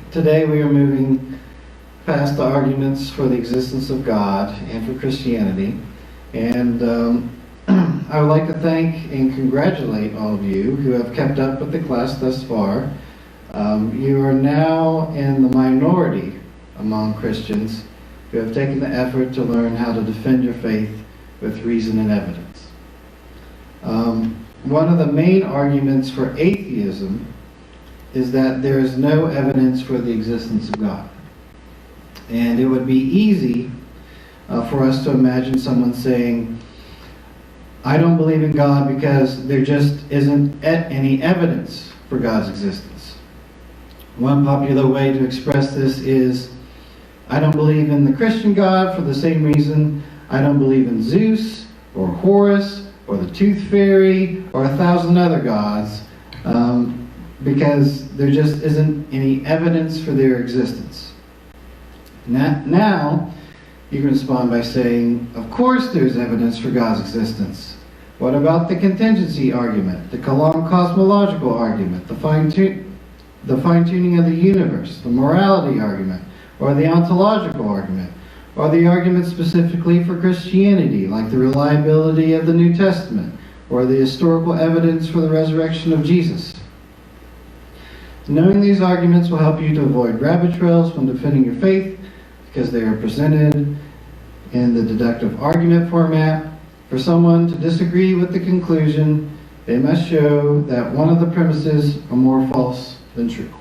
Today we are moving past the arguments for the existence of God and for Christianity, and I would like to thank and congratulate all of you who have kept up with the class thus far. You are now in the minority among Christians who have taken the effort to learn how to defend your faith with reason and evidence. One of the main arguments for atheism is that there is no evidence for the existence of God. And it would be easy for us to imagine someone saying, I don't believe in God because there just isn't any evidence for God's existence. One popular way to express this is, I don't believe in the Christian God for the same reason I don't believe in Zeus or Horus or the Tooth Fairy or 1,000 other gods, because there just isn't any evidence for their existence. Now, you can respond by saying, of course there's evidence for God's existence. What about the contingency argument, the cosmological argument, the fine-tuning of the universe, the morality argument, or the ontological argument, or the argument specifically for Christianity, like the reliability of the New Testament, or the historical evidence for the resurrection of Jesus? Knowing these arguments will help you to avoid rabbit trails when defending your faith, because they are presented in the deductive argument format. For someone to disagree with the conclusion, they must show that one of the premises are more false than true.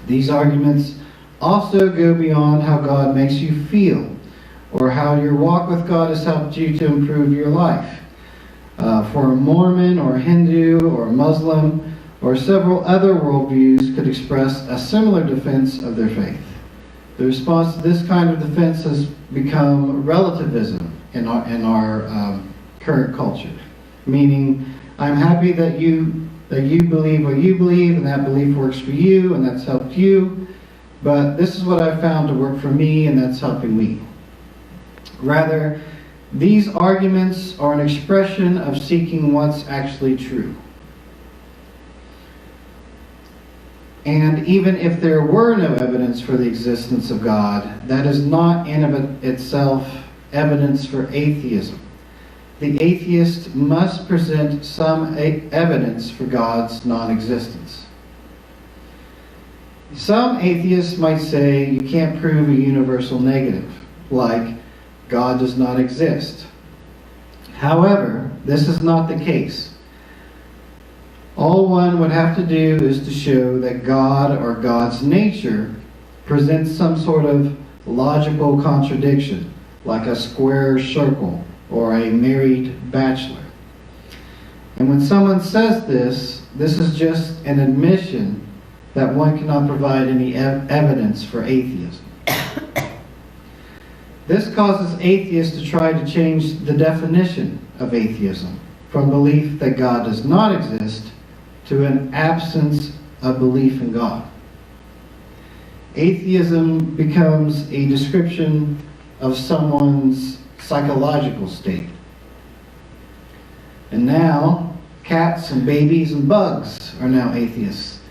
These arguments also go beyond how God makes you feel, or how your walk with God has helped you to improve your life. For a Mormon or a Hindu or a Muslim or several other worldviews could express a similar defense of their faith. The response to this kind of defense has become relativism in our current culture, meaning I'm happy that you believe what you believe and that belief works for you and that's helped you, but this is what I've found to work for me and that's helping me. Rather, these arguments are an expression of seeking what's actually true. And even if there were no evidence for the existence of God, that is not in of itself evidence for atheism. The atheist must present some evidence for God's non-existence. Some atheists might say you can't prove a universal negative, like God does not exist. However, this is not the case. All one would have to do is to show that God or God's nature presents some sort of logical contradiction, like a square circle or a married bachelor. And when someone says this is just an admission that one cannot provide any evidence for atheism. This causes atheists to try to change the definition of atheism from belief that God does not exist to an absence of belief in God. Atheism becomes a description of someone's psychological state. And now, cats and babies and bugs are now atheists.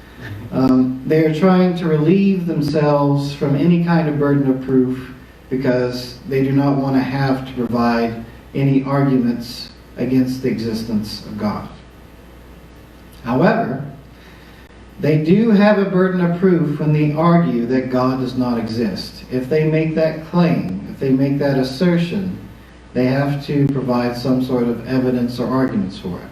They are trying to relieve themselves from any kind of burden of proof because they do not want to have to provide any arguments against the existence of God. However, they do have a burden of proof when they argue that God does not exist. If they make that claim, if they make that assertion, they have to provide some sort of evidence or arguments for it.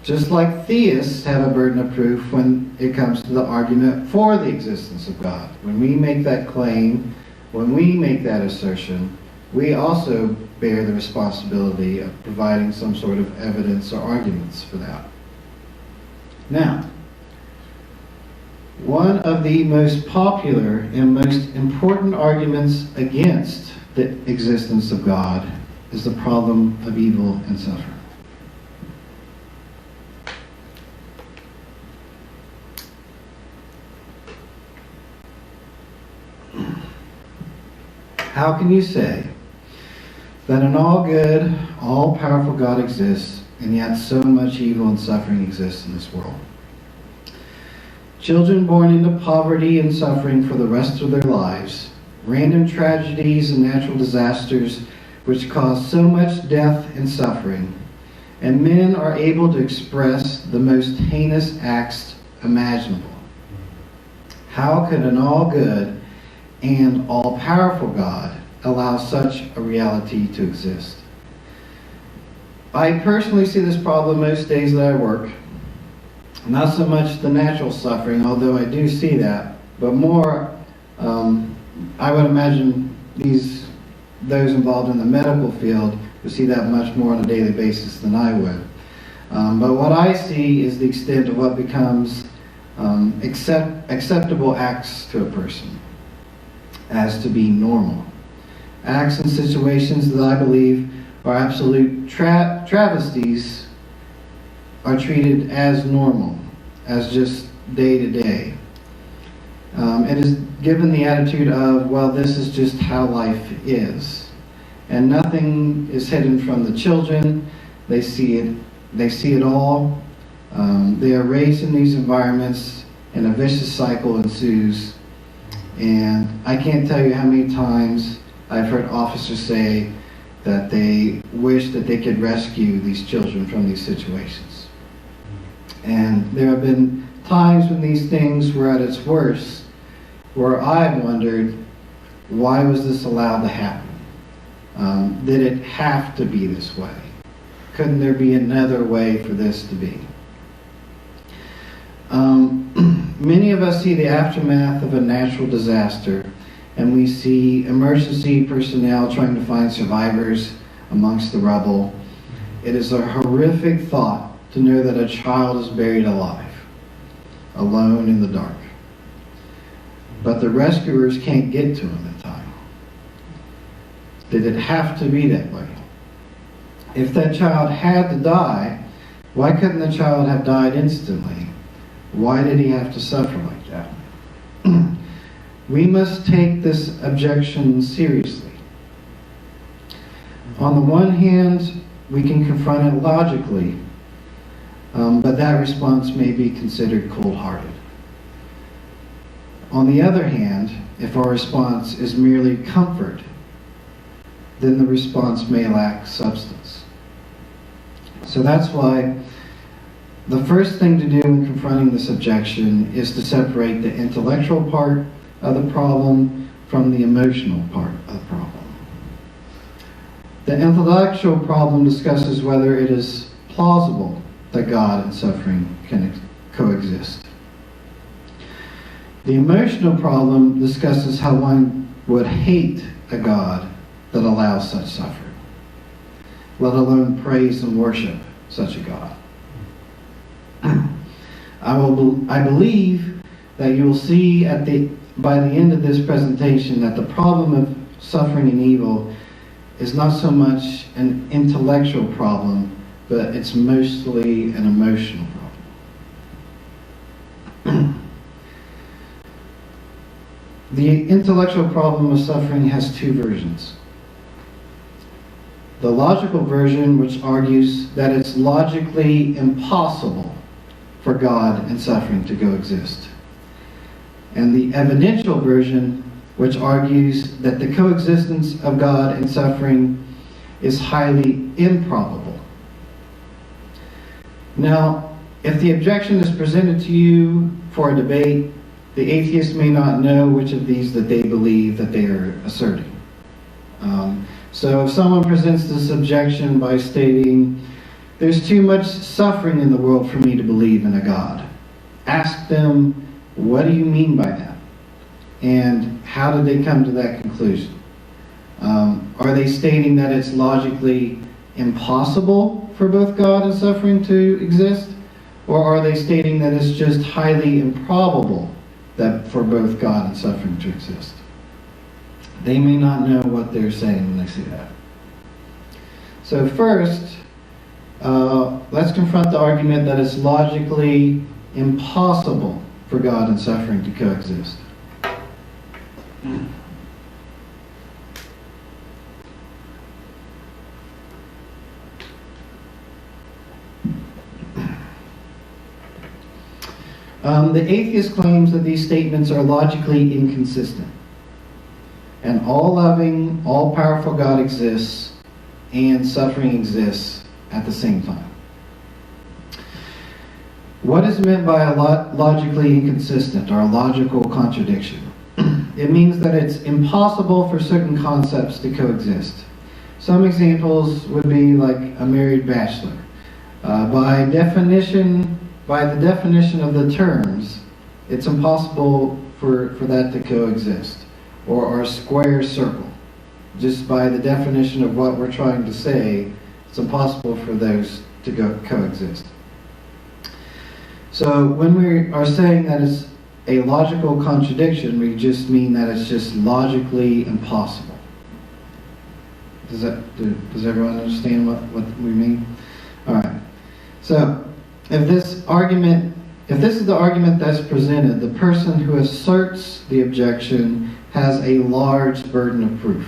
Just like theists have a burden of proof when it comes to the argument for the existence of God. When we make that claim, when we make that assertion, we also bear the responsibility of providing some sort of evidence or arguments for that. Now, one of the most popular and most important arguments against the existence of God is the problem of evil and suffering. How can you say that an all-good, all-powerful God exists, and yet so much evil and suffering exists in this world? Children born into poverty and suffering for the rest of their lives, random tragedies and natural disasters which cause so much death and suffering, and men are able to express the most heinous acts imaginable. How could an all-good and all-powerful God allow such a reality to exist? I personally see this problem most days that I work. Not so much the natural suffering, although I do see that, but more, I would imagine those involved in the medical field would see that much more on a daily basis than I would. But what I see is the extent of what becomes acceptable acts to a person as to be normal. Acts and situations that I believe are absolute travesties are treated as normal, as just day to day. It is given the attitude of, well, this is just how life is. And nothing is hidden from the children. They see it all. They are raised in these environments, and a vicious cycle ensues. And I can't tell you how many times I've heard officers say that they wish that they could rescue these children from these situations. And there have been times when these things were at its worst, where I've wondered, why was this allowed to happen? Did it have to be this way? Couldn't there be another way for this to be? Many of us see the aftermath of a natural disaster, and we see emergency personnel trying to find survivors amongst the rubble. It is a horrific thought to know that a child is buried alive, alone in the dark. But the rescuers can't get to him in time. Did it have to be that way? If that child had to die, why couldn't the child have died instantly? Why did he have to suffer like that? We must take this objection seriously. On the one hand, we can confront it logically, but that response may be considered cold-hearted. On the other hand, if our response is merely comfort, then the response may lack substance. So that's why the first thing to do in confronting this objection is to separate the intellectual part of the problem from the emotional part of the problem. The intellectual problem discusses whether it is plausible that God and suffering can coexist. The emotional problem discusses how one would hate a God that allows such suffering, let alone praise and worship such a God. I believe that you will see by the end of this presentation that the problem of suffering and evil is not so much an intellectual problem, but it's mostly an emotional problem. The intellectual problem of suffering has two versions. The logical version, which argues that it's logically impossible for God and suffering to coexist. And the evidential version, which argues that the coexistence of God and suffering is highly improbable. Now, if the objection is presented to you for a debate, the atheist may not know which of these that they believe that they are asserting. So if someone presents this objection by stating, there's too much suffering in the world for me to believe in a God, ask them, what do you mean by that? And how did they come to that conclusion? Are they stating that it's logically impossible for both God and suffering to exist? Or are they stating that it's just highly improbable that for both God and suffering to exist? They may not know what they're saying when they say that. So first, let's confront the argument that it's logically impossible for God and suffering to coexist. The atheist claims that these statements are logically inconsistent. An all-loving, all-powerful God exists, and suffering exists at the same time. What is meant by a logically inconsistent or a logical contradiction? It means that it's impossible for certain concepts to coexist. Some examples would be like a married bachelor. By the definition of the terms, it's impossible for that to coexist. Or a square circle. Just by the definition of what we're trying to say, it's impossible for those to coexist. So when we are saying that it's a logical contradiction, we just mean that it's just logically impossible. Does everyone understand what we mean? All right. So if this is the argument that's presented, the person who asserts the objection has a large burden of proof.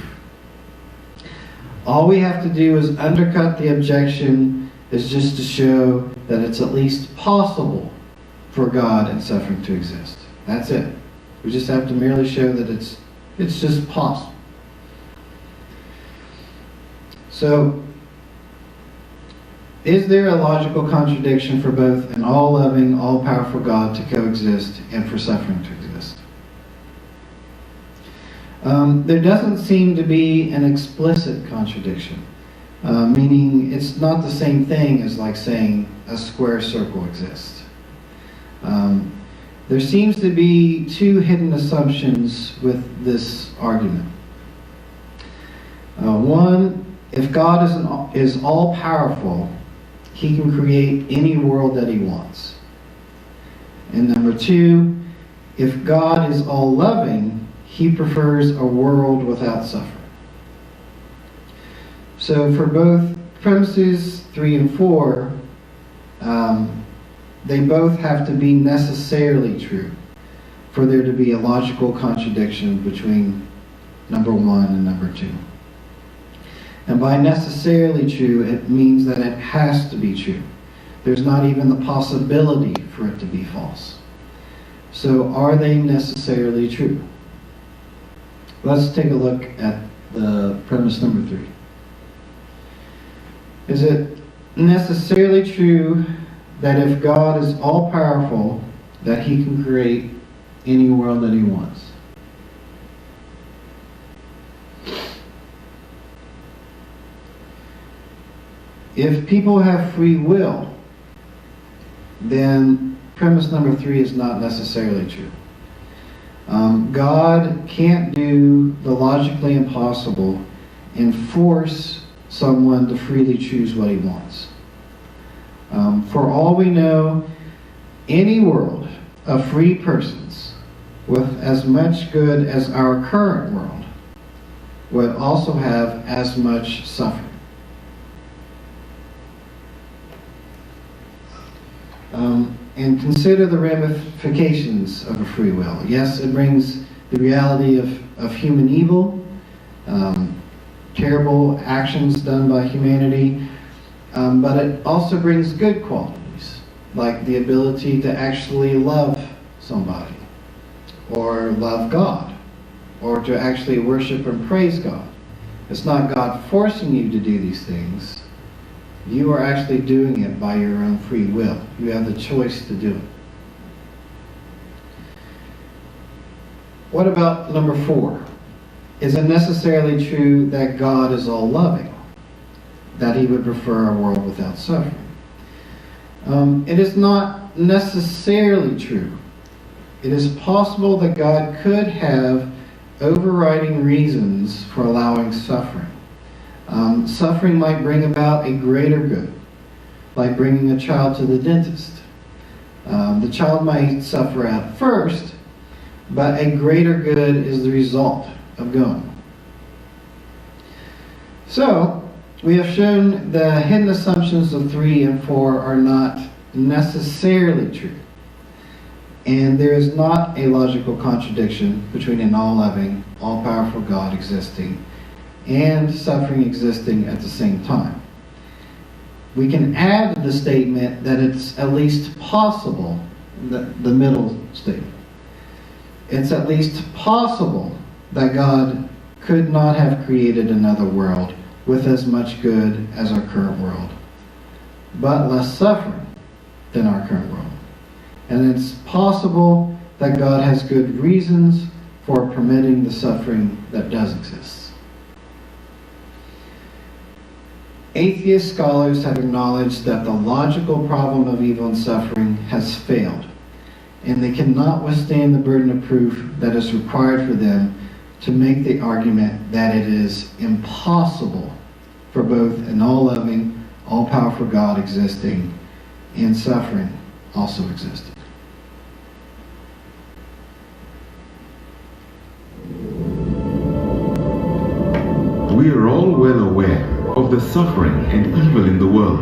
All we have to do is undercut the objection is just to show that it's at least possible for God and suffering to exist. That's it. We just have to merely show that it's just possible. So, is there a logical contradiction for both an all-loving, all-powerful God to coexist and for suffering to exist? There doesn't seem to be an explicit contradiction, meaning it's not the same thing as like saying a square circle exists. There seems to be two hidden assumptions with this argument. One, if God is all-powerful, He can create any world that He wants. And number two, if God is all-loving, He prefers a world without suffering. So for both premises 3 and 4, they both have to be necessarily true for there to be a logical contradiction between number 1 and number 2. And by necessarily true, it means that it has to be true. There's not even the possibility for it to be false. So are they necessarily true? Let's take a look at the premise number 3. Is it necessarily true that if God is all-powerful, that He can create any world that He wants? If people have free will, then premise number 3 is not necessarily true. God can't do the logically impossible and force someone to freely choose what He wants. For all we know, any world of free persons with as much good as our current world would also have as much suffering. And consider the ramifications of a free will. Yes, it brings the reality of human evil, terrible actions done by humanity, but it also brings good qualities, like the ability to actually love somebody, or love God, or to actually worship and praise God. It's not God forcing you to do these things. You are actually doing it by your own free will. You have the choice to do it. What about number 4? Is it necessarily true that God is all-loving? That He would prefer a world without suffering? It is not necessarily true. It is possible that God could have overriding reasons for allowing suffering. Suffering might bring about a greater good, like bringing a child to the dentist. The child might suffer at first, but a greater good is the result of going. So, we have shown the hidden assumptions of 3 and 4 are not necessarily true. And there is not a logical contradiction between an all-loving, all-powerful God existing and suffering existing at the same time. We can add the statement that it's at least possible the middle statement. It's at least possible that God could not have created another world with as much good as our current world, but less suffering than our current world. And it's possible that God has good reasons for permitting the suffering that does exist. Atheist scholars have acknowledged that the logical problem of evil and suffering has failed, and they cannot withstand the burden of proof that is required for them to make the argument that it is impossible for both an all-loving, all-powerful God existing and suffering also existing. We are all well aware of the suffering and evil in the world.